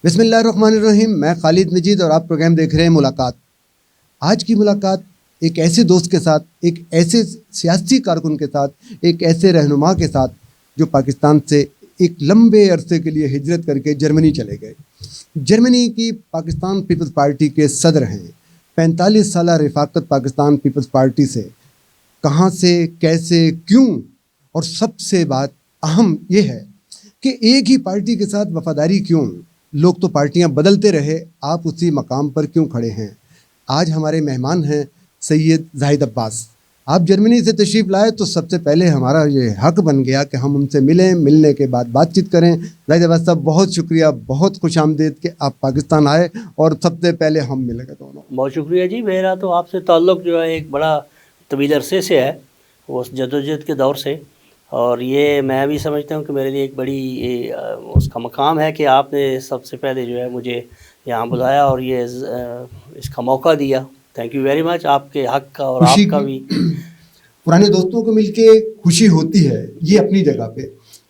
بسم اللہ الرحمن الرحیم. میں خالد مجید اور آپ پروگرام دیکھ رہے ہیں ملاقات. آج کی ملاقات ایک ایسے دوست کے ساتھ, ایک ایسے سیاسی کارکن کے ساتھ, ایک ایسے رہنما کے ساتھ جو پاکستان سے ایک لمبے عرصے کے لیے ہجرت کر کے جرمنی چلے گئے. جرمنی کی پاکستان پیپلز پارٹی کے صدر ہیں. 45 سالہ رفاقت پاکستان پیپلز پارٹی سے. کہاں سے, کیسے, کیوں, اور سب سے بات اہم یہ ہے کہ ایک ہی پارٹی کے ساتھ وفاداری کیوں؟ لوگ تو پارٹیاں بدلتے رہے, آپ اسی مقام پر کیوں کھڑے ہیں؟ آج ہمارے مہمان ہیں سید زاہد عباس. آپ جرمنی سے تشریف لائے تو سب سے پہلے ہمارا یہ حق بن گیا کہ ہم ان سے ملیں, ملنے کے بعد بات چیت کریں. زاہد عباس صاحب بہت شکریہ, بہت خوش آمدید کہ آپ پاکستان آئے اور سب سے پہلے ہم ملے گئے دونوں. بہت شکریہ جی. میرا تو آپ سے تعلق جو ہے ایک بڑا طویل عرصے سے ہے, وہ جدوجہد کے دور سے, اور یہ میں بھی سمجھتا ہوں کہ میرے لیے ایک بڑی اس کا مقام ہے کہ آپ نے سب سے پہلے جو ہے مجھے یہاں بلایا اور یہ اس کا موقع دیا. Thank you very much. آپ کے حق کا اور آپ کا بھی. پرانے دوستوں کو مل کے خوشی ہوتی ہے یہ اپنی جگہ پہ,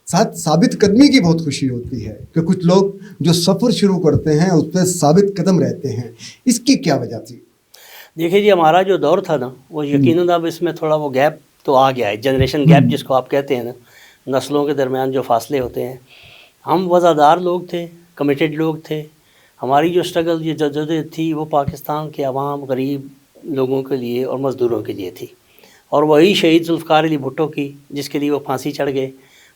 ساتھ ثابت قدمی کی بہت خوشی ہوتی ہے کہ کچھ لوگ جو سفر شروع کرتے ہیں اس پہ ثابت قدم رہتے ہیں. اس کی کیا وجہ تھی؟ دیکھیے جی, ہمارا جو دور تھا نا وہ یقیناً اب اس میں تھوڑا وہ گیپ تو آ گیا ہے, جنریشن گیپ جس کو آپ کہتے ہیں نا, نسلوں کے درمیان جو فاصلے ہوتے ہیں. ہم وفادار لوگ تھے, کمیٹڈ لوگ تھے. ہماری جو اسٹرگل, یہ جدوجہد تھی وہ پاکستان کے عوام, غریب لوگوں کے لیے اور مزدوروں کے لیے تھی. اور وہی شہید ذوالفقار علی بھٹو کی, جس کے لیے وہ پھانسی چڑھ گئے,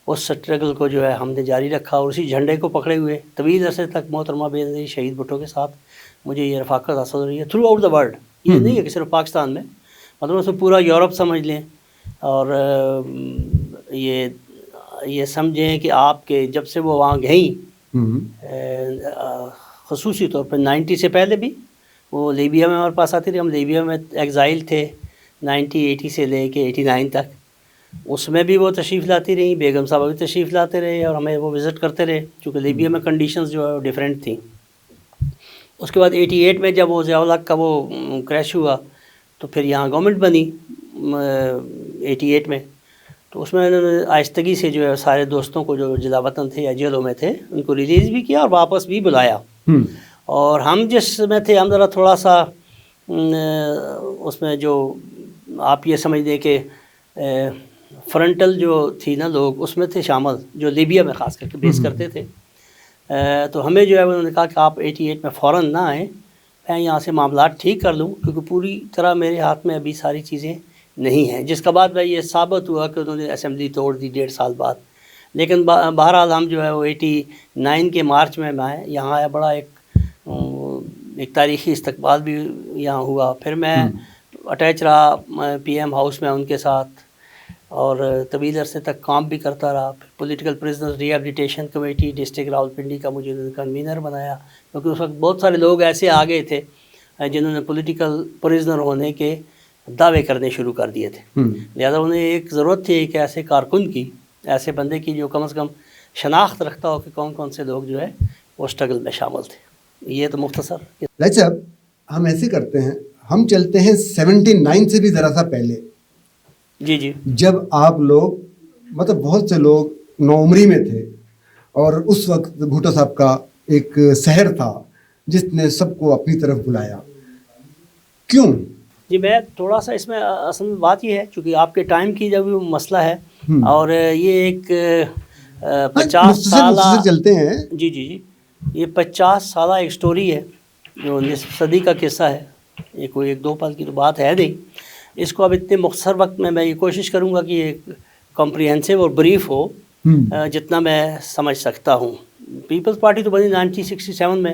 اس اسٹرگل کو جو ہے ہم نے جاری رکھا اور اسی جھنڈے کو پکڑے ہوئے طویل عرصے تک محترمہ بے نظیر شہید بھٹو کے ساتھ مجھے یہ رفاقت حاصل ہو رہی ہے تھرو آؤٹ دا ورلڈ. یہ نہیں ہے کہ صرف پاکستان میں, مطلب اس میں پورا یورپ سمجھ لیں, اور یہ سمجھیں کہ آپ کے جب سے وہ وہاں گئیں, خصوصی طور پہ 90 سے پہلے بھی وہ لیبیا میں ہمارے پاس آتی رہی. ہم لیبیا میں ایگزائل تھے 80 سے لے کے 89 تک. اس میں بھی وہ تشریف لاتی رہیں, بیگم صاحبہ بھی تشریف لاتے رہے اور ہمیں وہ وزٹ کرتے رہے, چونکہ لیبیا میں کنڈیشنز جو ہے وہ ڈیفرینٹ تھیں. اس کے بعد 88 میں جب وہ ضیاء الحق کا وہ کریش ہوا تو پھر یہاں گورنمنٹ بنی 88 میں. تو اس میں انہوں نے آہستگی سے جو ہے سارے دوستوں کو جو جلا وطن تھے یا جیلوں میں تھے ان کو ریلیز بھی کیا اور واپس بھی بلایا. اور ہم جس میں تھے, ہم ذرا تھوڑا سا اس میں جو آپ یہ سمجھ دیں کہ فرنٹل جو تھی نا لوگ اس میں تھے شامل, جو لیبیا میں خاص کر کے بیس کرتے تھے. تو ہمیں جو ہے انہوں نے کہا کہ آپ 88 میں فوراً نہ آئیں, میں یہاں سے معاملات ٹھیک کر لوں, کیونکہ پوری طرح میرے ہاتھ میں ابھی ساری چیزیں نہیں ہیں. جس کا بعد میں یہ ثابت ہوا کہ انہوں نے اسمبلی توڑ دی 1.5 سال بعد. لیکن بہرحال ہم جو ہے وہ 89 کے مارچ میں آئے, یہاں آیا. بڑا ایک تاریخی استقبال بھی یہاں ہوا. پھر میں اٹیچ رہا PM ہاؤس میں ان کے ساتھ, اور طویل عرصے تک کام بھی کرتا رہا. Political prisoner rehabilitation committee district Rawalpindi کا مجھے کنوینر بنایا, کیونکہ اس وقت بہت سارے لوگ ایسے آ گئے تھے جنہوں نے پولیٹیکل پرزنر ہونے کے دعوے کرنے شروع کر دیے تھے. لہٰذا انہیں ایک ضرورت تھی ایک ایسے کارکن کی, ایسے بندے کی جو کم از کم شناخت رکھتا ہو کہ کون کون سے لوگ جو ہے وہ اسٹرگل میں شامل تھے. یہ تو مختصر. صاحب ہم ایسے کرتے ہیں, ہم چلتے ہیں 79 سے بھی ذرا سا پہلے. جی جب آپ لوگ مطلب بہت سے لوگ نوعمری میں تھے, اور اس وقت بھٹو صاحب کا ایک سحر تھا جس نے سب کو اپنی طرف بلایا. کیوں؟ جی میں تھوڑا سا اس میں اصل میں بات یہ ہے, چونکہ آپ کے ٹائم کی جب مسئلہ ہے, اور یہ ایک 50 سالہ چلتے ہیں. جی یہ 50 سالہ ایک سٹوری ہے جو نصف صدی کا قصہ ہے. یہ کوئی 1-2 پل کی تو بات ہے نہیں. اس کو اب اتنے مختصر وقت میں یہ کوشش کروں گا کہ یہ کمپریہنسو اور بریف ہو جتنا میں سمجھ سکتا ہوں. پیپلز پارٹی تو بنی 1967 میں.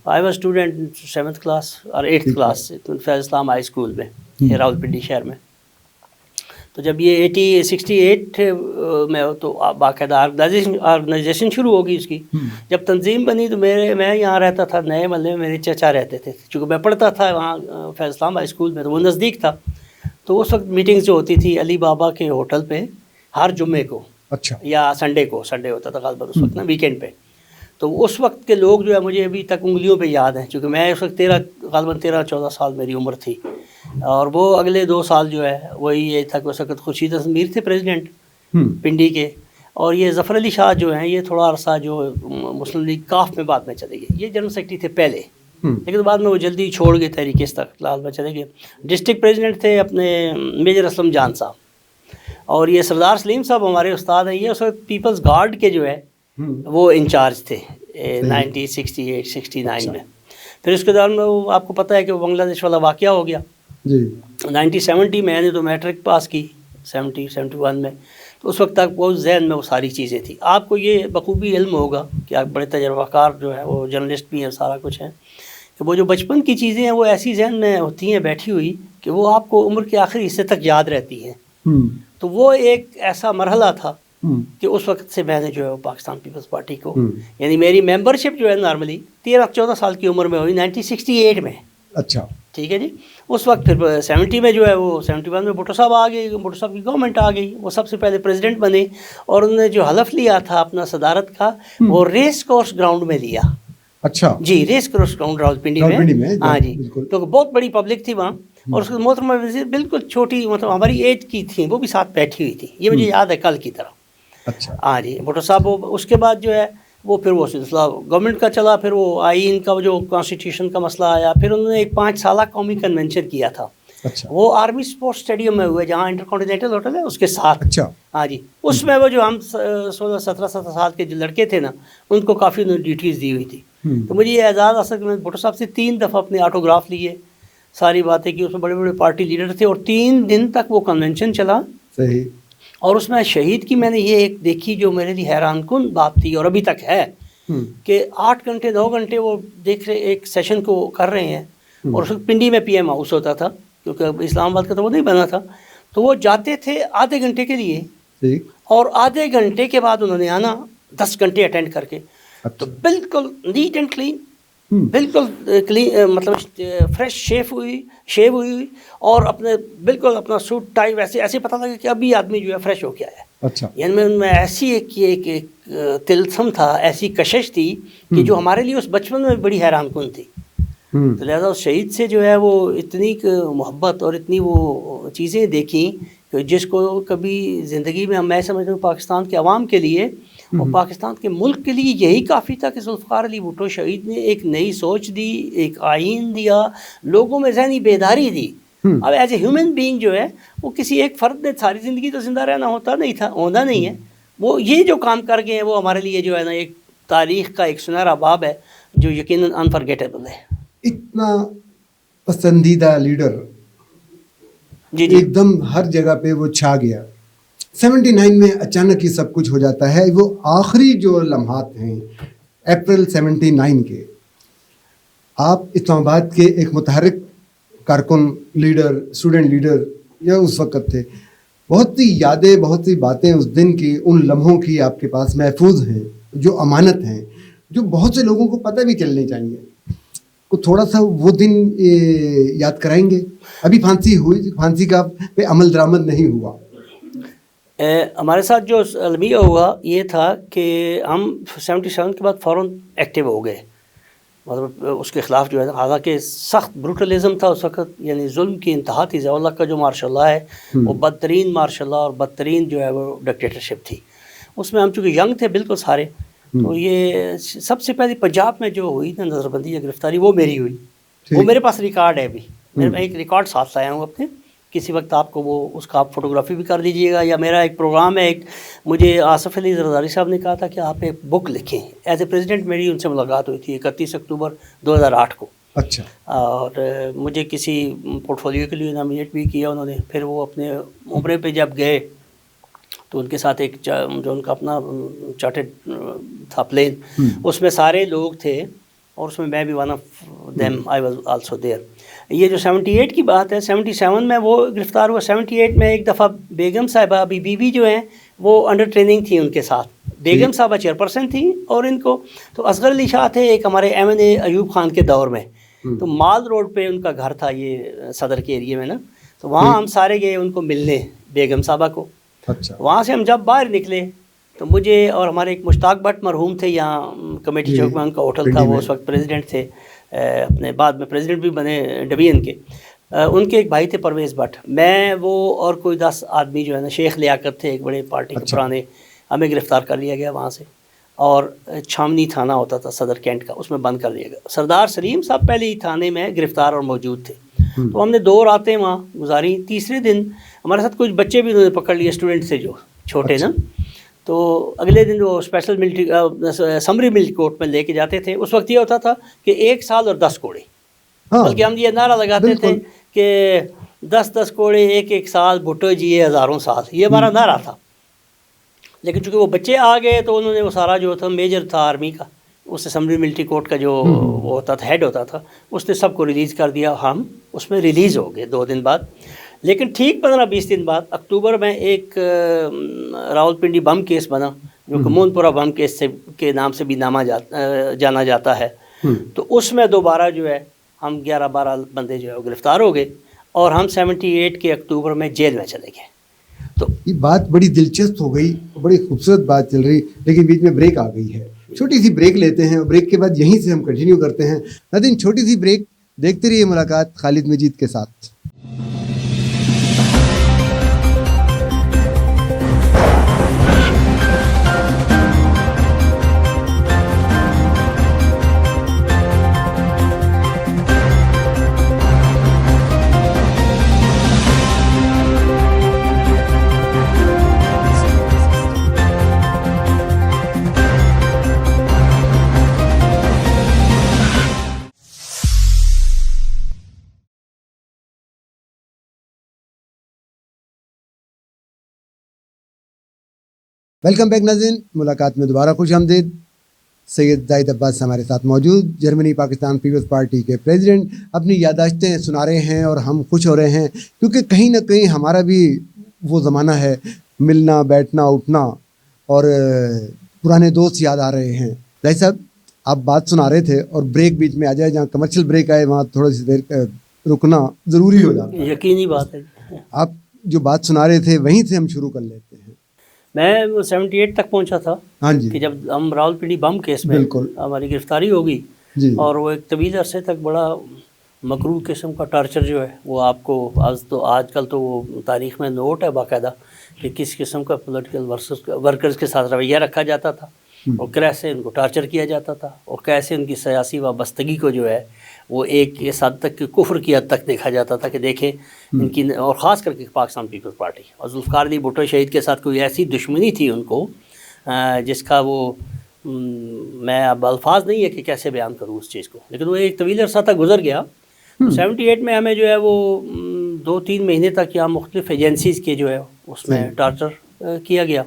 I was student 7th class اور 8th کلاس سے فیض اسلام ہائی اسکول میں راولپنڈی شہر میں. تو جب یہ 68 میں تو باقاعدہ آرگنائزیشن شروع ہوگی اس کی. جب تنظیم بنی تو میں یہاں رہتا تھا نئے محلے میں, میرے چچا رہتے تھے, چونکہ میں پڑھتا تھا وہاں فیض اسلام ہائی اسکول میں, تو وہ نزدیک تھا. تو اس وقت میٹنگز جو ہوتی تھی علی بابا کے ہوٹل پہ ہر جمعے کو, اچھا, یا سنڈے ہوتا تھا غالباً اس وقت نا, ویکینڈ پہ. تو اس وقت کے لوگ جو ہے مجھے ابھی تک انگلیوں پہ یاد ہیں, چونکہ میں اس وقت غالباً 13-14 سال میری عمر تھی. اور وہ اگلے 2 سال جو ہے وہی یہ تھا کہ اس وقت خورشید حسن میر تھے پریزیڈنٹ پنڈی کے, اور یہ ظفر علی شاہ جو ہیں یہ تھوڑا عرصہ جو مسلم لیگ کاف میں بعد میں چلے گئے, یہ جنرل سیکرٹری تھے پہلے, لیکن بعد میں وہ جلدی چھوڑ گئے تحریک استقلال میں چلے گئے. ڈسٹرکٹ پریزیڈنٹ تھے اپنے میجر اسلم جان صاحب, اور یہ سردار سلیم صاحب ہمارے استاد ہیں, یہ اس وقت پیپلز گارڈ کے جو ہے وہ انچارج تھے 1968-69 میں. پھر اس کے دوران میں وہ آپ کو پتہ ہے کہ وہ بنگلہ دیش والا واقعہ ہو گیا جی. 1970 میں نے تو میٹرک پاس کی 71 میں, تو اس وقت تک وہ ذہن میں وہ ساری چیزیں تھیں. آپ کو یہ بخوبی علم ہوگا کہ آپ بڑے تجربہ کار جو ہے وہ جرنلسٹ بھی ہیں, سارا کچھ ہیں, کہ وہ جو بچپن کی چیزیں ہیں وہ ایسی ذہن میں ہوتی ہیں بیٹھی ہوئی کہ وہ آپ کو عمر کے آخری حصے تک یاد رہتی ہیں. تو وہ ایک ایسا مرحلہ تھا کہ اس وقت سے میں نے جو ہے وہ پاکستان پیپلز پارٹی کو, یعنی میری ممبرشپ جو ہے نارملی 13-14 سال کی عمر میں ہوئی 1968 میں. اچھا, ٹھیک ہے جی. اس وقت پھر 70 میں جو ہے وہ 71 میں بھٹو صاحب آ گئے, بھٹو صاحب کی گورنمنٹ آ گئی, وہ سب سے پہلے پریزیڈنٹ بنے, اور انہوں نے جو حلف لیا تھا اپنا صدارت کا وہ ریس کورس گراؤنڈ میں لیا. اچھا جی, ریس کورس گراؤنڈ راولپنڈی میں. ہاں جی, کیونکہ بہت بڑی پبلک تھی وہاں, اور اس کے محترمہ وزیر بالکل چھوٹی مطلب ہماری ایج کی تھیں, وہ بھی ساتھ بیٹھی ہوئی تھی, یہ مجھے یاد ہے کل کی طرح. اچھا, ہاں جی. بھٹو صاحب اس کے بعد جو ہے وہ پھر وہ سلسلہ گورنمنٹ کا چلا, پھر وہ آئین کا جو کانسٹیٹیوشن کا مسئلہ آیا, پھر انہوں نے ایک 5 سالہ قومی کنونشن کیا تھا. اچھا, وہ آرمی اسپورٹس اسٹیڈیم میں ہوئے جہاں انٹر کانٹیننٹل ہوٹل ہے اس کے ساتھ. اچھا, ہاں جی. اس میں وہ جو ہم 16-17 سال کے جو لڑکے تھے نا, ان کو کافی انہوں نے ڈیوٹیز دی ہوئی تھی. تو مجھے یہ اعزاز حاصل کہ میں بھٹو صاحب سے 3 دفعہ اپنے آٹوگراف لیے, ساری باتیں کی. اس میں بڑے بڑے پارٹی لیڈر تھے, اور 3 دن تک وہ کنونشن چلا. صحیح. اور اس میں شہید کی میں نے یہ ایک دیکھی جو میرے لیے حیران کن بات تھی, اور ابھی تک ہے, کہ 8 گھنٹے 9 گھنٹے وہ دیکھ رہے ایک سیشن کو کر رہے ہیں, اور اس وقت پنڈی میں پی ایم ہاؤس ہوتا تھا, کیونکہ اسلام آباد کا تو وہ نہیں بنا تھا. تو وہ جاتے تھے آدھے گھنٹے کے لیے, اور آدھے گھنٹے کے بعد انہوں نے آنا 10 گھنٹے اٹینڈ کر کے. تو بالکل نیٹ اینڈ کلین, بالکل کلین, مطلب فریش شیو ہوئی, اور اپنے بالکل اپنا سوٹ ٹائی ایسے پتہ لگا کہ ابھی آدمی جو ہے فریش ہو کے آیا ہے. اچھا, یعنی ان میں ایسی ایک تلسم تھا, ایسی کشش تھی کہ جو ہمارے لیے اس بچپن میں بڑی حیران کن تھی. تو لہٰذا اس شہید سے جو ہے وہ اتنی محبت اور اتنی وہ چیزیں دیکھیں کہ جس کو کبھی زندگی میں میں سمجھتا ہوں پاکستان کے عوام کے لیے اور پاکستان کے ملک کے لیے یہی کافی تھا کہ ذوالفقار علی بھٹو شہید نے ایک نئی سوچ دی, ایک آئین دیا, لوگوں میں ذہنی بیداری دی. اب ایز اے ہیومن بینگ جو ہے وہ کسی ایک فرد نے ساری زندگی تو زندہ رہنا ہوتا نہیں ہے. وہ یہ جو کام کر گئے ہیں وہ ہمارے لیے جو ہے نا ایک تاریخ کا ایک سنہرا باب ہے جو یقیناً انفرگیٹیبل ہے. اتنا پسندیدہ لیڈر جی ایک دم ہر جگہ پہ وہ چھا گیا. 79 میں اچانک یہ سب کچھ ہو جاتا ہے. وہ آخری جو لمحات ہیں اپریل 79 کے, آپ اسلام آباد کے ایک متحرک کارکن لیڈر, اسٹوڈنٹ لیڈر یا اس وقت تھے. بہت سی یادیں, بہت سی باتیں اس دن کی, ان لمحوں کی آپ کے پاس محفوظ ہیں, جو امانت ہیں, جو بہت سے لوگوں کو پتہ بھی چلنے چاہیے. کو تھوڑا سا وہ دن یاد کرائیں گے؟ ابھی پھانسی کا پہ عمل درآمد نہیں ہوا. ہمارے ساتھ جو المیہ ہوا یہ تھا کہ ہم 77 کے بعد فوراً ایکٹیو ہو گئے, مطلب اس کے خلاف جو ہے, حالانکہ سخت بروٹلزم تھا اس وقت, یعنی ظلم کی انتہا تھی. ضیاء اللہ کا جو مارشاء اللہ ہے وہ بدترین مارشاء اللہ اور بدترین جو ہے وہ ڈکٹیٹرشپ تھی. اس میں ہم چونکہ ینگ تھے بالکل سارے, تو یہ سب سے پہلی پنجاب میں جو ہوئی نا نظر بندی یا گرفتاری, وہ میری ہوئی. وہ میرے پاس ریکارڈ ہے, ابھی میں ایک ریکارڈ ساتھ لایا ہوں اپنے, کسی وقت آپ کو وہ اس کا آپ فوٹوگرافی بھی کر دیجیے گا. یا میرا ایک پروگرام ہے, ایک مجھے آصف علی زرداری صاحب نے کہا تھا کہ آپ ایک بک لکھیں. ایز اے پریزیڈنٹ میری ان سے ملاقات ہوئی تھی 31 اکتوبر 2008 کو. اچھا. اور مجھے کسی پورٹ فولیو کے لیے نامینیٹ بھی کیا انہوں نے. پھر وہ اپنے عمرے پہ جب گئے تو ان کے ساتھ ایک جو ان کا اپنا چارٹرڈ تھا پلین, اس میں سارے لوگ تھے, اور اس میں میں بھی one of them, I was also there. یہ جو 78 کی بات ہے, 77 میں وہ گرفتار ہوا. 78 میں ایک دفعہ بیگم صاحبہ ابھی بیوی جو ہیں وہ انڈر ٹریننگ تھی ان کے ساتھ. بیگم صاحبہ چیئرپرسن تھیں, اور ان کو تو اصغر علی شاہ تھے ایک ہمارے MNA ایوب خان کے دور میں. تو مال روڈ پہ ان کا گھر تھا, یہ صدر کے ایریے میں نا. تو وہاں ہم سارے گئے ان کو ملنے, بیگم صاحبہ کو. اچھا. وہاں سے ہم جب باہر نکلے تو مجھے اور ہمارے ایک مشتاق بٹ مرحوم تھے, یہاں کمیٹی چوک میں ان کا ہوٹل تھا, وہ اس وقت پریزیڈنٹ تھے, اپنے بعد میں پریزیڈنٹ بھی بنے ڈویژن کے. ان کے ایک بھائی تھے پرویز بٹ, میں وہ اور کوئی 10 آدمی جو ہے نا, شیخ لیاقت تھے ایک بڑے پارٹی کے پرانے, ہمیں گرفتار کر لیا گیا وہاں سے، اور چھامنی تھانہ ہوتا تھا صدر کینٹ کا، اس میں بند کر دیا گیا. سردار سلیم صاحب پہلے ہی تھانے میں گرفتار اور موجود تھے. تو ہم نے 2 راتیں وہاں گزاری. تیسرے دن ہمارے ساتھ کچھ بچے بھی انہوں نے پکڑ لیے، اسٹوڈنٹ تھے جو چھوٹے نا. تو اگلے دن وہ special military summary military court میں لے کے جاتے تھے. اس وقت یہ ہوتا تھا کہ 1 سال اور 10 کوڑے، بلکہ ہم یہ نعرہ لگاتے تھے کہ 10 کوڑے 1 سال، بھٹو جیے ہزاروں سال، یہ ہمارا نعرہ تھا. لیکن چونکہ وہ بچے آ گئے تو انہوں نے وہ سارا جو تھا میجر تھا آرمی کا، اس اسمبلی ملٹری کورٹ کا جو وہ ہوتا تھا، ہیڈ ہوتا تھا، اس نے سب کو ریلیز کر دیا. ہم اس میں ریلیز ہو گئے 2 دن بعد. لیکن ٹھیک 15-20 دن بعد اکتوبر میں ایک راولپنڈی بم کیس بنا، جو کہ مونپورہ بم کیس کے نام سے بھی جانا جاتا ہے. تو اس میں دوبارہ جو ہے ہم 11-12 بندے جو ہے وہ گرفتار ہو گئے، اور ہم 78 کے اکتوبر میں جیل میں چلے گئے. تو یہ بات بڑی دلچسپ ہو گئی، بڑی خوبصورت بات چل رہی، لیکن بیچ میں بریک آ گئی ہے. چھوٹی سی بریک لیتے ہیں اور بریک کے بعد یہیں سے ہم کنٹینیو کرتے ہیں. ناظرین چھوٹی سی بریک، دیکھتے رہیے ملاقات خالد مجید کے ساتھ. ویلکم بیک ناظرین، ملاقات میں دوبارہ خوش آمدید. سید زاہد عباس ہمارے ساتھ موجود، جرمنی پاکستان پیپلز پارٹی کے پریزیڈنٹ، اپنی یادداشتیں سنا رہے ہیں اور ہم خوش ہو رہے ہیں کیونکہ کہیں نہ کہیں ہمارا بھی وہ زمانہ ہے، ملنا بیٹھنا اٹھنا، اور پرانے دوست یاد آ رہے ہیں. زاہد صاحب آپ بات سنا رہے تھے اور بریک بیچ میں آ جائے، جہاں کمرشل بریک آئے وہاں تھوڑی سی دیر رکنا ضروری ہو جاتا ہے. یقینی بات ہے. آپ جو بات سنا رہے تھے وہیں سے ہم شروع کر لیتے ہیں. میں 78 تک پہنچا تھا، ہاں جی، کہ جب ہم راولپنڈی بم کیس میں بالکل ہماری گرفتاری ہوگی جی، اور وہ ایک طویل عرصے تک بڑا مکروہ قسم کا ٹارچر جو ہے وہ آپ کو آج کل تو وہ تاریخ میں نوٹ ہے باقاعدہ کہ کس قسم کا پولیٹیکل ورکرز کے ساتھ رویہ رکھا جاتا تھا، اور کیسے ان کو ٹارچر کیا جاتا تھا، اور کیسے ان کی سیاسی وابستگی کو جو ہے وہ ایک اس حد تک کہ کفر کی حد تک دیکھا جاتا تھا کہ دیکھیں ان کی، اور خاص کر کے پاکستان پیپلز پارٹی اور ذوالفقار علی بھٹو شہید کے ساتھ کوئی ایسی دشمنی تھی ان کو جس کا وہ میں اب الفاظ نہیں ہے کہ کیسے بیان کروں اس چیز کو. لیکن وہ ایک طویل عرصہ تک گزر گیا. 78 میں ہمیں جو ہے وہ 2-3 مہینے تک یہاں مختلف ایجنسیز کے جو ہے اس میں ٹارچر کیا گیا،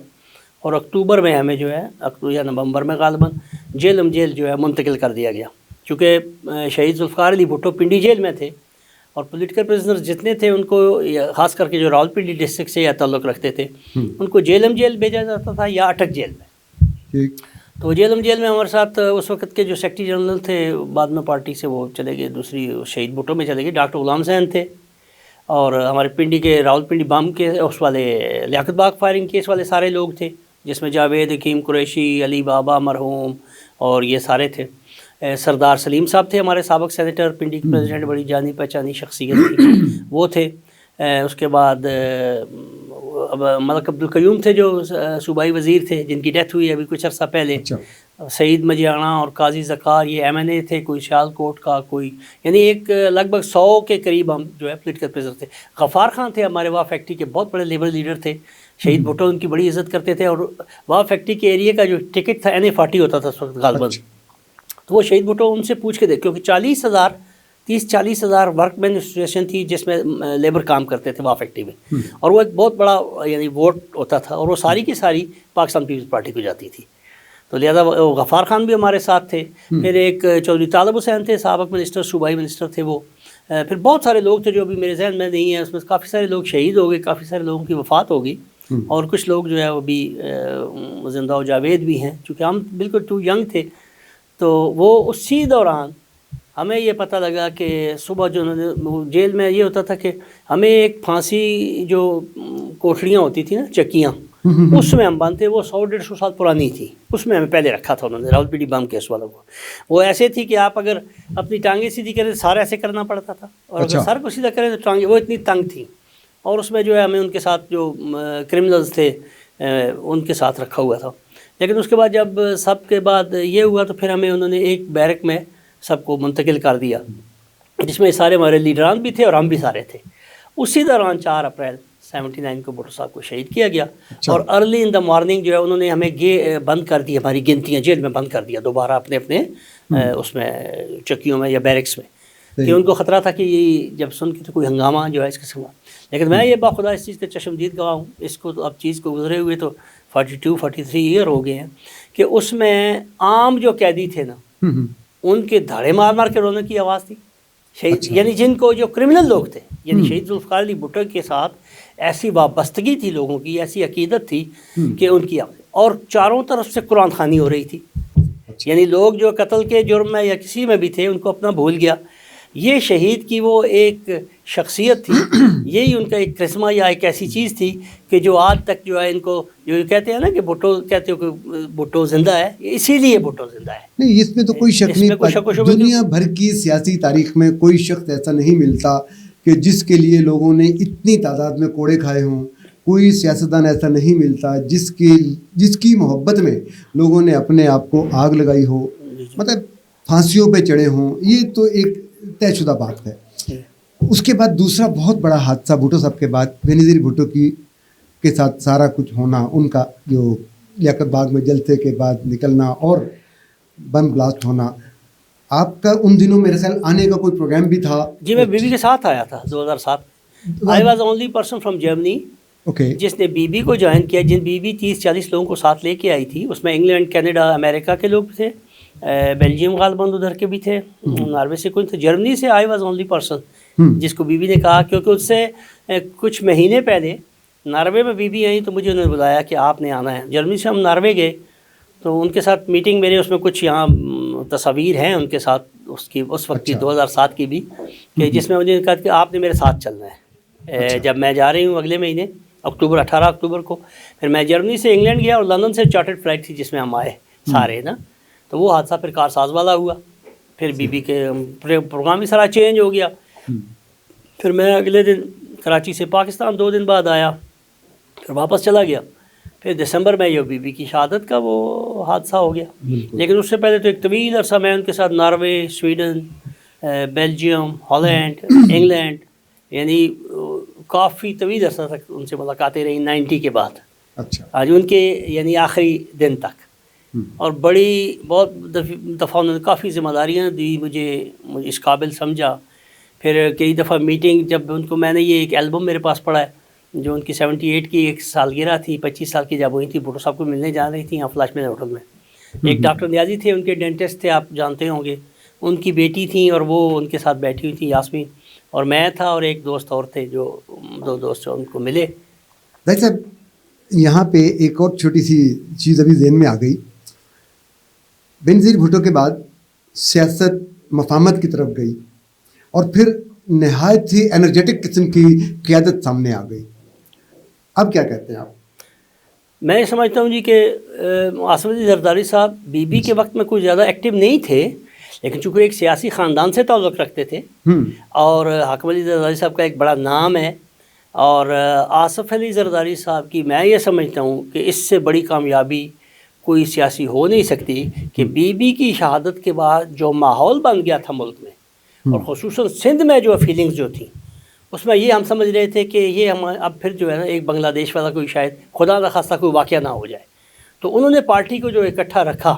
اور اکتوبر میں ہمیں جو ہے یا نومبر میں غالباً جیل جو ہے منتقل کر دیا گیا. چونکہ شہید ذوالفقار علی بھٹو پنڈی جیل میں تھے، اور پولیٹیکل پرزنر جتنے تھے ان کو خاص کر کے جو راولپنڈی ڈسٹرکٹ سے یا تعلق رکھتے تھے ان کو جیل بھیجا جاتا تھا یا اٹک جیل میں. تو جیل میں ہمارے ساتھ اس وقت کے جو سیکرٹری جنرل تھے، بعد میں پارٹی سے وہ چلے گئے دوسری شہید بھٹو میں چلے گئے، ڈاکٹر غلام حسین تھے، اور ہمارے پنڈی کے راولپنڈی بم کے اس والے لیاقت باغ فائرنگ کیس والے سارے لوگ تھے، جس میں جاوید حکیم قریشی، علی بابا مرحوم، اور یہ سارے تھے. سردار سلیم صاحب تھے ہمارے سابق سینیٹر، پنڈی کے پریزیڈنٹ، بڑی جانی پہچانی شخصیت تھی، وہ تھے. اس کے بعد ملک عبدالقیوم تھے جو صوبائی وزیر تھے، جن کی ڈیتھ ہوئی ابھی کچھ عرصہ پہلے. سعید مجیانہ اور قاضی زکار یہ MNA تھے، کوئی شال کوٹ کا، کوئی یعنی ایک لگ بھگ 100 کے قریب ہم جو ہے پولیٹیکل پریزنر تھے. غفار خان تھے ہمارے واہ فیکٹری کے بہت بڑے لیبر لیڈر تھے، شہید بھٹو ان کی بڑی عزت کرتے تھے، اور واہ فیکٹری کے ایریے کا جو ٹکٹ تھا NA40 ہوتا تھا اس وقت غالباً. تو وہ شہید بھٹو ان سے پوچھ کے دیکھ، کیونکہ 30,000 ورک مین ایسوسیشن تھی جس میں لیبر کام کرتے تھے واہ فیکٹری میں، اور وہ ایک بہت بڑا یعنی ووٹ ہوتا تھا، اور وہ ساری کی ساری پاکستان پیپلز پارٹی کو جاتی تھی. تو لہٰذا غفار خان بھی ہمارے ساتھ تھے. پھر ایک چودھری طالب حسین تھے، سابق منسٹر، صوبائی منسٹر تھے وہ. پھر بہت سارے لوگ تھے جو ابھی میرے ذہن میں نہیں ہیں، اس میں کافی سارے لوگ شہید ہو گئے، کافی سارے لوگوں کی وفات ہو گئی، اور کچھ لوگ جو ہے وہ بھی زندہ و جاوید بھی ہیں. چونکہ ہم بالکل ٹو ینگ تھے، تو وہ اسی دوران ہمیں یہ پتہ لگا کہ صبح جو جیل میں یہ ہوتا تھا کہ ہمیں ایک پھانسی جو کوٹڑیاں ہوتی تھیں نا، چکیاں، اس میں ہم بند تھے. وہ 100-150 سال پرانی تھی، اس میں ہمیں پہلے رکھا تھا انہوں نے، راولپنڈی بم کیس والوں کو. وہ ایسے تھی کہ آپ اگر اپنی ٹانگیں سیدھی کریں تو سارا ایسے کرنا پڑتا تھا، اور اگر سر کو سیدھا کریں تو ٹانگیں وہ اتنی تنگ تھیں. اور اس میں جو ہے ہمیں ان کے ساتھ جو کرمنلز تھے ان کے ساتھ رکھا ہوا تھا. لیکن اس کے بعد جب سب کے بعد یہ ہوا تو پھر ہمیں انہوں نے ایک بیرک میں سب کو منتقل کر دیا جس میں سارے ہمارے لیڈران بھی تھے اور ہم بھی سارے تھے. اسی دوران 4 اپریل 79 کو بھٹو صاحب کو شہید کیا گیا. اور ارلی ان دا مارننگ جو ہے انہوں نے ہمیں بند کر دی, ہماری گنتیاں جیل میں بند کر دیا دوبارہ اپنے اپنے اس میں چکیوں میں یا بیرکس میں, کہ ان کو خطرہ تھا کہ یہ جب سن کے تو کوئی ہنگامہ جو ہے اس قسم کا. لیکن میں یہ باخدا اس چیز کا چشمدید گواہ ہوں, اس کو تو اب چیز کو گزرے ہوئے تو 42-43 ایئر ہو گئے ہیں, کہ اس میں عام جو قیدی تھے نا ان کے دھاڑے مار مار کے رونے کی آواز تھی. شہید یعنی جن کو جو کرمنل لوگ تھے, یعنی شہید ذوالفقار علی بھٹو کے ساتھ ایسی وابستگی تھی لوگوں کی, ایسی عقیدت تھی کہ ان کی, اور چاروں طرف سے قرآن خوانی ہو رہی تھی. یعنی لوگ جو قتل کے جرم میں یا کسی میں بھی تھے ان کو اپنا بھول گیا. یہ شہید کی وہ ایک شخصیت تھی, یہی ان کا ایک کرسمہ یا ایک ایسی چیز تھی کہ جو آج تک جو ہے ان کو جو کہتے ہیں نا کہ بھٹو کہتے ہو کہ بھٹو زندہ ہے, اسی لیے بھٹو زندہ ہے. نہیں, اس میں تو کوئی شک نہیں. دنیا بھر کی سیاسی تاریخ میں کوئی شخص ایسا نہیں ملتا کہ جس کے لیے لوگوں نے اتنی تعداد میں کوڑے کھائے ہوں. کوئی سیاستدان ایسا نہیں ملتا جس کی محبت میں لوگوں نے اپنے آپ کو آگ لگائی ہو, مطلب پھانسیوں پہ چڑھے ہوں. یہ تو ایک طے شدہ بات ہے. اس کے بعد دوسرا بہت بڑا حادثہ بھٹو صاحب کے بعد بینظیر بھٹو کے ساتھ سارا کچھ ہونا, ان کا جو لیاقت باغ میں جلسے کے بعد نکلنا اور بم بلاسٹ ہونا. آپ کا ان دنوں میرے خیال آنے کا کوئی پروگرام بھی تھا؟ جی, میں بی بی کے ساتھ آیا تھا 2007. I was only person from Germany جس نے بی بی کو جوائن کیا. جن بی بی 30-40 لوگوں کو ساتھ لے کے آئی تھی, اس میں انگلینڈ, کینیڈا, امریکہ کے لوگ تھے, بیلجیم غالباً ادھر کے بھی تھے, ناروے سے کوئی تھے. جرمنی سے آئی واز اونلی پرسن جس کو بی بی نے کہا, کیونکہ اس سے کچھ مہینے پہلے ناروے میں بی بی آئی تو مجھے انہوں نے بلایا کہ آپ نے آنا ہے. جرمنی سے ہم ناروے گئے تو ان کے ساتھ میٹنگ میرے, اس میں کچھ یہاں تصاویر ہیں ان کے ساتھ اس وقت کی 2007 کی بھی, کہ جس میں مجھے کہا کہ آپ نے میرے ساتھ چلنا ہے. جب میں جا رہی ہوں اگلے مہینے 18 اکتوبر کو, پھر میں جرمنی سے انگلینڈ گیا اور لندن سے چارٹرڈ فلائٹ تھی جس میں ہم آئے سارے نا. تو وہ حادثہ پھر کارساز والا ہوا, پھر بی بی کے پروگرام بھی سارا چینج ہو گیا. پھر میں اگلے دن کراچی سے پاکستان 2 دن بعد آیا, پھر واپس چلا گیا. پھر دسمبر میں یہ بی بی کی شہادت کا وہ حادثہ ہو گیا. لیکن اس سے پہلے تو ایک طویل عرصہ میں ان کے ساتھ Norway, Sweden, Belgium, Holland, England, یعنی کافی طویل عرصہ تک ان سے ملاقاتیں رہیں 90 کے بعد. آج ان کے یعنی آخری دن تک. اور بہت دفعہ انہوں نے کافی ذمہ داریاں دی مجھے اس قابل سمجھا. پھر کئی دفعہ میٹنگ جب ان کو میں نے, یہ ایک البم میرے پاس پڑا ہے جو ان کی 78 کی ایک سالگرہ تھی, 25 سال کی جب ہوئی تھی. بھٹو صاحب کو ملنے جا رہی تھیں یہاں فلاش میں ہوٹل میں. ایک ڈاکٹر نیازی تھے, ان کے ڈینٹسٹ تھے, آپ جانتے ہوں گے. ان کی بیٹی تھیں اور وہ ان کے ساتھ بیٹھی ہوئی تھی, یاسمین, اور میں تھا اور ایک دوست اور تھے, جو 2 دوست ان کو ملے. بھائی صاحب, یہاں پہ ایک اور چھوٹی سی چیز ابھی ذہن میں آ گئی. بینظیر بھٹو کے بعد سیاست مفاہمت کی طرف گئی اور پھر نہایت ہی انرجیٹک قسم کی قیادت سامنے آ گئی. اب کیا کہتے ہیں آپ؟ میں سمجھتا ہوں جی کہ عاصم علی زرداری صاحب بی بی کے وقت میں کوئی زیادہ ایکٹیو نہیں تھے, لیکن چونکہ ایک سیاسی خاندان سے تعلق رکھتے تھے اور حاکم علی زرداری صاحب کا ایک بڑا نام ہے. اور آصف علی زرداری صاحب کی میں یہ سمجھتا ہوں کہ اس سے بڑی کامیابی کوئی سیاسی ہو نہیں سکتی کہ بی بی کی شہادت کے بعد جو ماحول بن گیا تھا ملک میں, اور خصوصاً سندھ میں جو فیلنگز جو تھیں, اس میں یہ ہم سمجھ رہے تھے کہ یہ ہم اب پھر جو ہے نا ایک بنگلہ دیش والا کوئی شاید خدا نخواستہ کوئی واقعہ نہ ہو جائے. تو انہوں نے پارٹی کو جو اکٹھا رکھا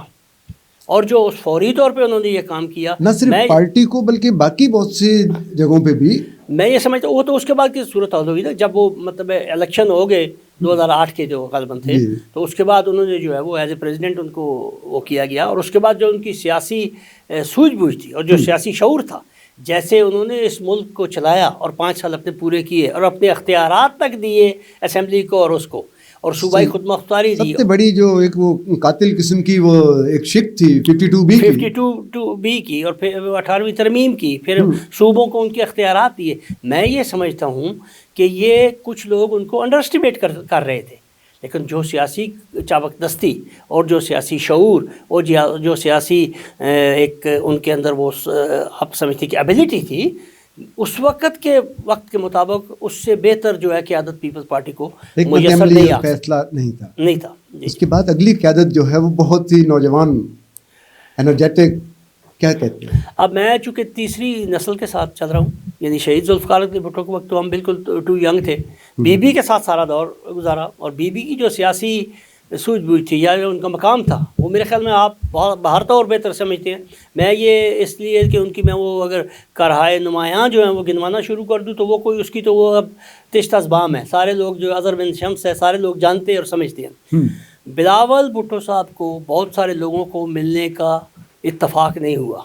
اور جو اس فوری طور پہ انہوں نے یہ کام کیا, نہ صرف پارٹی کو بلکہ باقی بہت سی جگہوں پہ بھی, میں یہ سمجھتا ہوں وہ تو اس کے بعد کی صورت حال ہوئی نا, جب وہ مطلب الیکشن ہو گئے 2008 کے جو غالباً تھے, تو اس کے بعد انہوں نے جو ہے وہ ایز اے پریزیڈنٹ ان کو وہ کیا گیا. اور اس کے بعد جو ان کی سیاسی سوجھ بوجھ تھی اور جو سیاسی شعور تھا, جیسے انہوں نے اس ملک کو چلایا اور 5 سال اپنے پورے کیے اور اپنے اختیارات تک دیے اسمبلی کو اور اس کو, اور صوبائی خود مختاری دی. سب سے بڑی جو ایک وہ قاتل قسم کی وہ ایک شک تھی 52B کی اور پھر 18ویں ترمیم کی, پھر صوبوں کو ان کے اختیارات دیے. میں یہ سمجھتا ہوں کہ یہ کچھ لوگ ان کو انڈر اسٹیمیٹ کر رہے تھے, لیکن جو سیاسی چابک دستی اور جو سیاسی شعور اور جو سیاسی ایک ان کے اندر وہ آپ سمجھتے کہ ایبیلٹی تھی, اس وقت کے مطابق اس سے بہتر جو ہے قیادت پیپلز پارٹی کو ایک میسر عملی نہیں آ فیصلہ نہیں تھا جی اس کے بعد اگلی قیادت جو ہے وہ بہت ہی نوجوان انرجیٹک، کیا کہتے ہیں؟ اب میں چونکہ تیسری نسل کے ساتھ چل رہا ہوں، یعنی شہید ذوالفقار علی بھٹو کے وقت تو ہم بالکل ٹو ینگ تھے، بی بی کے ساتھ سارا دور گزارا، اور بی بی کی جو سیاسی سوجھ بوجھ تھی یا جو ان کا مقام تھا وہ میرے خیال میں آپ باہر طور بہتر سمجھتے ہیں. میں یہ اس لیے کہ ان کی میں وہ اگر کرہائے نمایاں جو ہیں وہ گنوانا شروع کر دوں تو وہ کوئی اس کی تو وہ اب تشت ازبام ہے، سارے لوگ جو اظہر بن شمس ہے سارے لوگ جانتے اور سمجھتے ہیں. بلاول بھٹو صاحب کو بہت سارے لوگوں کو ملنے کا اتفاق نہیں ہوا،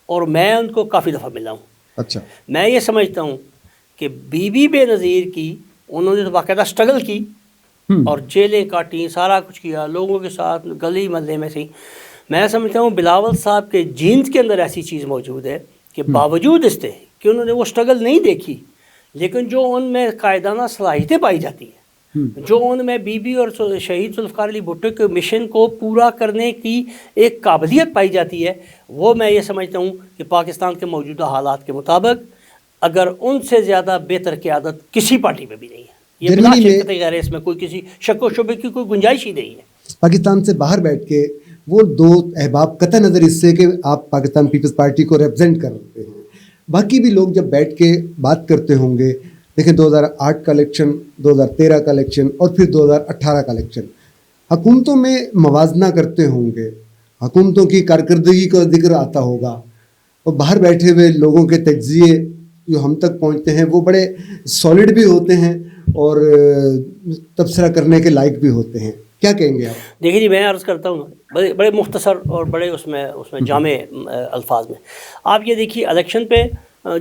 اور میں ان کو کافی دفعہ ملا ہوں. اچھا، میں یہ سمجھتا ہوں کہ بی بی بے نظیر کی انہوں نے تو باقاعدہ اسٹرگل کی اور جیلیں کاٹیں، سارا کچھ کیا لوگوں کے ساتھ گلی محلے میں سے. میں سمجھتا ہوں بلاول صاحب کے جینز کے اندر ایسی چیز موجود ہے کہ باوجود اس کے کہ انہوں نے وہ اسٹرگل نہیں دیکھی، لیکن جو ان میں قائدانہ صلاحیتیں پائی جاتی ہیں، جو ان میں بی بی اور شہید ذوالفقار علی بھٹو کے مشن کو پورا کرنے کی ایک قابلیت پائی جاتی ہے، وہ میں یہ سمجھتا ہوں کہ پاکستان کے موجودہ حالات کے مطابق اگر ان سے زیادہ بہتر قیادت کسی پارٹی میں بھی نہیں ہے. یہ بلا شک غیر اس میں کوئی کسی شک و شبے کی کوئی گنجائش ہی نہیں ہے. پاکستان سے باہر بیٹھ کے وہ دو احباب قطع نظر اس سے کہ آپ پاکستان پیپلز پارٹی کو ریپرزینٹ کر رہے ہیں، باقی بھی لوگ جب بیٹھ کے بات کرتے ہوں گے، دیکھیں 2008 کا الیکشن، 2013 کا الیکشن اور پھر 2018 کا الیکشن، حکومتوں میں موازنہ کرتے ہوں گے، حکومتوں کی کارکردگی کا ذکر آتا ہوگا، اور باہر بیٹھے ہوئے لوگوں کے تجزیے جو ہم تک پہنچتے ہیں وہ بڑے سالڈ بھی ہوتے ہیں اور تبصرہ کرنے کے لائق بھی ہوتے ہیں. کیا کہیں گے آپ؟ دیکھیے جی، میں عرض کرتا ہوں بڑے مختصر اور بڑے اس میں جامع الفاظ میں. آپ یہ دیکھیے الیکشن پہ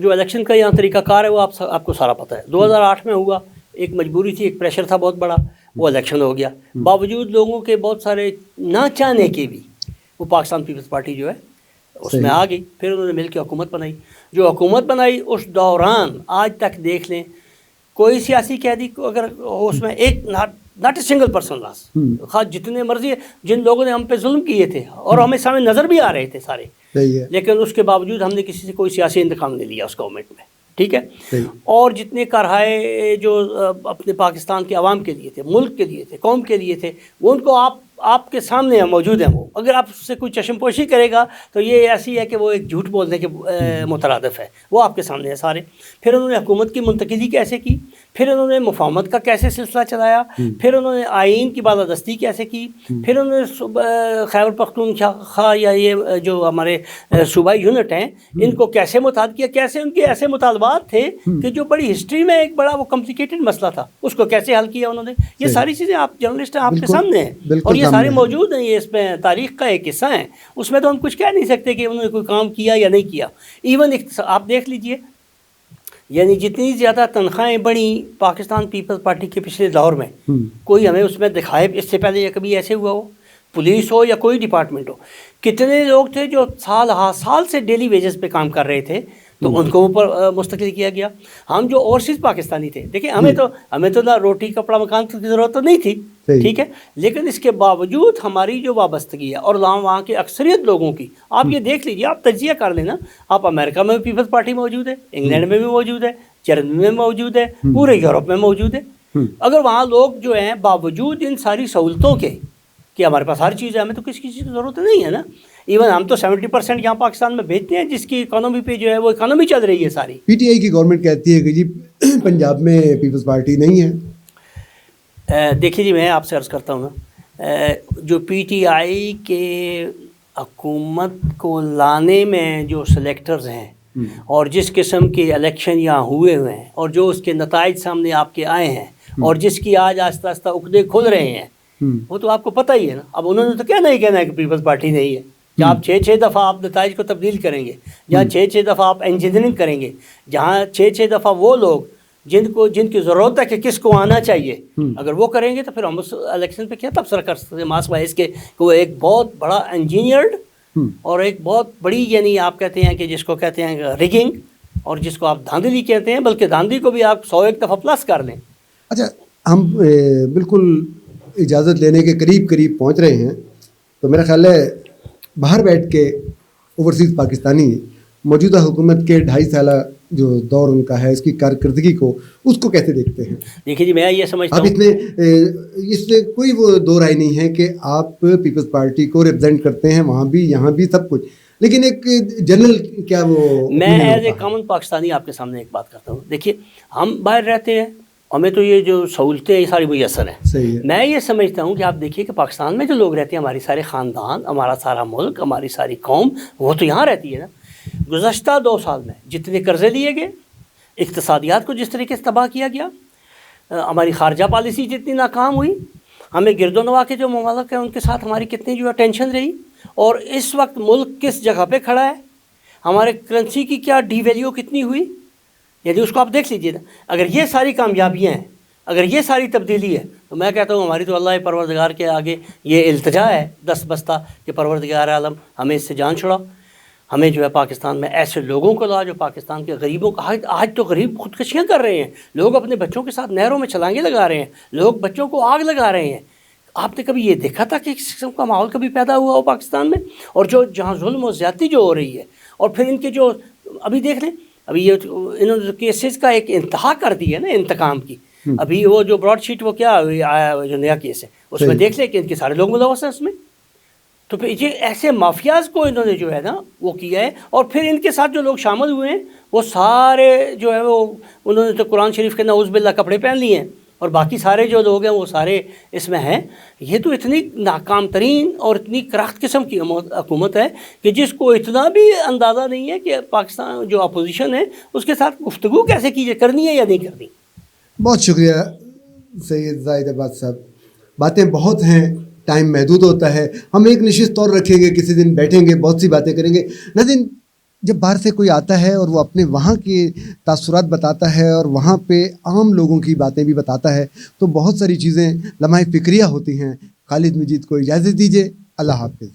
جو الیکشن کا یہاں طریقہ کار ہے وہ آپ کو سارا پتہ ہے. 2008 میں ہوا، ایک مجبوری تھی، ایک پریشر تھا بہت بڑا، وہ الیکشن ہو گیا. باوجود لوگوں کے بہت سارے نہ چاہنے کے بھی وہ پاکستان پیپلز پارٹی جو ہے اس میں آ گئی. پھر انہوں نے مل کے حکومت بنائی. جو حکومت بنائی اس دوران آج تک دیکھ لیں کوئی سیاسی قیدی کو اگر اس میں ایک ناٹ اے سنگل پرسن لاس، خاص جتنے مرضی جن لوگوں نے ہم پہ ظلم کیے تھے اور ہمیں سامنے نظر بھی آ رہے تھے سارے، لیکن اس کے باوجود ہم نے کسی سے کوئی سیاسی انتقام نہیں لیا اس گورنمنٹ میں. ٹھیک ہے. اور جتنے کرہائے جو اپنے پاکستان کے عوام کے لیے تھے، ملک کے لیے تھے، قوم کے لیے تھے، وہ ان کو آپ کے سامنے موجود ہیں. وہ اگر آپ اس سے کوئی چشم پوشی کرے گا تو یہ ایسی ہے کہ وہ ایک جھوٹ بولنے کے مترادف ہے. وہ آپ کے سامنے ہے سارے. پھر انہوں نے حکومت کی منتقلی کیسے کی، پھر انہوں نے مفاہمت کا کیسے سلسلہ چلایا، پھر انہوں نے آئین کی بالادستی کیسے کی، پھر انہوں نے خیبر پختونخوا یا یہ جو ہمارے صوبائی یونٹ ہیں ان کو کیسے متحد کیا، کیسے ان کے ایسے مطالبات تھے کہ جو بڑی ہسٹری میں ایک بڑا وہ کمپلیکیٹڈ مسئلہ تھا اس کو کیسے حل کیا انہوں نے. یہ ساری چیزیں آپ جرنلسٹ ہیں، آپ کے سامنے ہیں اور یہ سارے موجود ہیں. یہ اس میں تاریخ کا ایک حصہ ہیں، اس میں تو ہم کچھ کہہ نہیں سکتے کہ انہوں نے کوئی کام کیا یا نہیں کیا. ایون آپ دیکھ لیجئے، یعنی جتنی زیادہ تنخواہیں بڑھی پاکستان پیپلز پارٹی کے پچھلے دور میں، کوئی ہمیں اس میں دکھائے اس سے پہلے یا کبھی ایسے ہوا ہو، پولیس ہو یا کوئی ڈپارٹمنٹ ہو. کتنے لوگ تھے جو سال سے ڈیلی ویجز پہ کام کر رہے تھے تو ان کو اوپر مستقل کیا گیا. ہم جو اوورسیز پاکستانی تھے، دیکھیں ہمیں تو نہ روٹی کپڑا مکان کی ضرورت تو نہیں تھی، ٹھیک ہے، لیکن اس کے باوجود ہماری جو وابستگی ہے اور وہاں کے اکثریت لوگوں کی، آپ یہ دیکھ لیجیے، آپ تجزیہ کر لینا. آپ امریکہ میں بھی پیپلز پارٹی موجود ہے، انگلینڈ میں بھی موجود ہے، جرمنی میں موجود ہے، پورے یورپ میں موجود ہے. اگر وہاں لوگ جو ہیں باوجود ان ساری سہولتوں کے کہ ہمارے پاس ہر چیز ہے، ہمیں تو کسی چیز کی ضرورت نہیں ہے نا. ایون ہم تو 70% یہاں پاکستان میں بھیجتے ہیں جس کی اکانومی پہ جو ہے وہ اکانومی چل رہی ہے ساری. پی ٹی آئی کی گورنمنٹ کہتی ہے کہ جی پنجاب میں پیپلز پارٹی نہیں ہے. دیکھیے جی، میں آپ سے عرض کرتا ہوں نا، جو پی ٹی آئی کے حکومت کو لانے میں جو سلیکٹرز ہیں اور جس قسم کے الیکشن یہاں ہوئے ہیں اور جو اس کے نتائج سامنے آپ کے آئے ہیں اور جس کی آج آہستہ آہستہ عقدے کھل رہے ہیں، وہ تو آپ کو پتہ ہی ہے نا. اب انہوں نے تو کیا نہیں کہنا ہے کہ پیپلز پارٹی نہیں ہے. جہاں آپ 6 دفعہ آپ نتائج کو تبدیل کریں گے، جہاں 6 دفعہ آپ انجینئرنگ کریں گے، جہاں 6 دفعہ وہ لوگ جن کی ضرورت ہے کہ کس کو آنا چاہیے، اگر وہ کریں گے تو پھر ہم اس الیکشن پہ کیا تبصرہ کر سکتے ہیں ماس وائز کے کہ وہ ایک بہت بڑا انجینئرڈ اور ایک بہت بڑی، یعنی آپ کہتے ہیں کہ جس کو کہتے ہیں ریگنگ اور جس کو آپ دھاندلی کہتے ہیں، بلکہ دھاندلی کو بھی آپ 101 دفعہ پلس کر لیں. اچھا، ہم بالکل اجازت لینے کے قریب پہنچ رہے ہیں، تو میرا خیال ہے باہر بیٹھ کے اوورسیز پاکستانی موجودہ حکومت کے 2.5 سالہ جو دور ان کا ہے, اس کی کارکردگی کو, اس کو کیسے دیکھتے ہیں؟ دیکھیے جی میں یہ سمجھتا اب ہوں اس میں کوئی وہ دو رائے نہیں ہے کہ آپ پیپلز پارٹی کو ریپرزینٹ کرتے ہیں, وہاں بھی یہاں بھی سب کچھ, لیکن ایک جنرل کیا وہ میں ایز اے کامن پاکستانی آپ کے سامنے ایک بات کرتا ہوں. دیکھیے ہم باہر رہتے ہیں, ہمیں تو یہ جو سہولتیں یہ ساری میسر ہیں. صحیح ہے. میں یہ سمجھتا ہوں کہ آپ دیکھیے کہ پاکستان میں جو لوگ رہتے ہیں, ہماری سارے خاندان, ہمارا سارا ملک, ہماری ساری قوم, وہ تو یہاں رہتی ہے نا. گزشتہ 2 سال میں جتنے قرضے لیے گئے, اقتصادیات کو جس طریقے سے تباہ کیا گیا, ہماری خارجہ پالیسی جتنی ناکام ہوئی, ہمیں گرد و نواح کے جو ممالک ہیں ان کے ساتھ ہماری کتنی جو ہے ٹینشن رہی, اور اس وقت ملک کس جگہ پہ کھڑا ہے, ہمارے کرنسی کی کیا ڈی ویلیو کتنی ہوئی, یعنی اس کو آپ دیکھ لیجیے نا. اگر یہ ساری کامیابیاں ہیں, اگر یہ ساری تبدیلی ہے, تو میں کہتا ہوں ہماری تو اللہ پروردگار کے آگے یہ التجا ہے دست بستہ کہ پروردگار عالم ہمیں اس سے جان چھڑا. ہمیں جو ہے پاکستان میں ایسے لوگوں کو لا جو پاکستان کے غریبوں کا, آج تو غریب خودکشیاں کر رہے ہیں, لوگ اپنے بچوں کے ساتھ نہروں میں چھلانگیں لگا رہے ہیں, لوگ بچوں کو آگ لگا رہے ہیں. آپ نے کبھی یہ دیکھا تھا کہ اس قسم کا ماحول کبھی پیدا ہوا ہو پاکستان میں؟ اور جو جہاں ظلم و زیادتی جو ہو رہی ہے, اور پھر ان کے جو ابھی دیکھ لیں, ابھی یہ انہوں نے کیسز کا ایک انتہا کر دی ہے نا انتقام کی. ابھی وہ جو براڈ شیٹ وہ کیا آیا جو نیا کیس ہے, اس میں دیکھ لیں کہ ان کے سارے لوگ ملوث ہیں اس میں. تو پھر یہ ایسے مافیاز کو انہوں نے جو ہے نا وہ کیا ہے, اور پھر ان کے ساتھ جو لوگ شامل ہوئے ہیں وہ سارے جو ہے وہ انہوں نے تو قرآن شریف کے نعوذ باللہ کپڑے پہن لیے ہیں, اور باقی سارے جو لوگ ہیں وہ سارے اس میں ہیں. یہ تو اتنی ناکام ترین اور اتنی کرخت قسم کی حکومت ہے کہ جس کو اتنا بھی اندازہ نہیں ہے کہ پاکستان جو اپوزیشن ہے اس کے ساتھ گفتگو کیسے کی کرنی ہے یا نہیں کرنی. بہت شکریہ سید زاہد عباس صاحب, باتیں بہت ہیں, ٹائم محدود ہوتا ہے, ہم ایک نشست اور رکھیں گے, کسی دن بیٹھیں گے, بہت سی باتیں کریں گے. ناظرین, جب باہر سے کوئی آتا ہے اور وہ اپنے وہاں کے تاثرات بتاتا ہے اور وہاں پہ عام لوگوں کی باتیں بھی بتاتا ہے, تو بہت ساری چیزیں لمحہ فکریہ ہوتی ہیں. خالد مجید کو اجازت دیجیے, اللہ حافظ.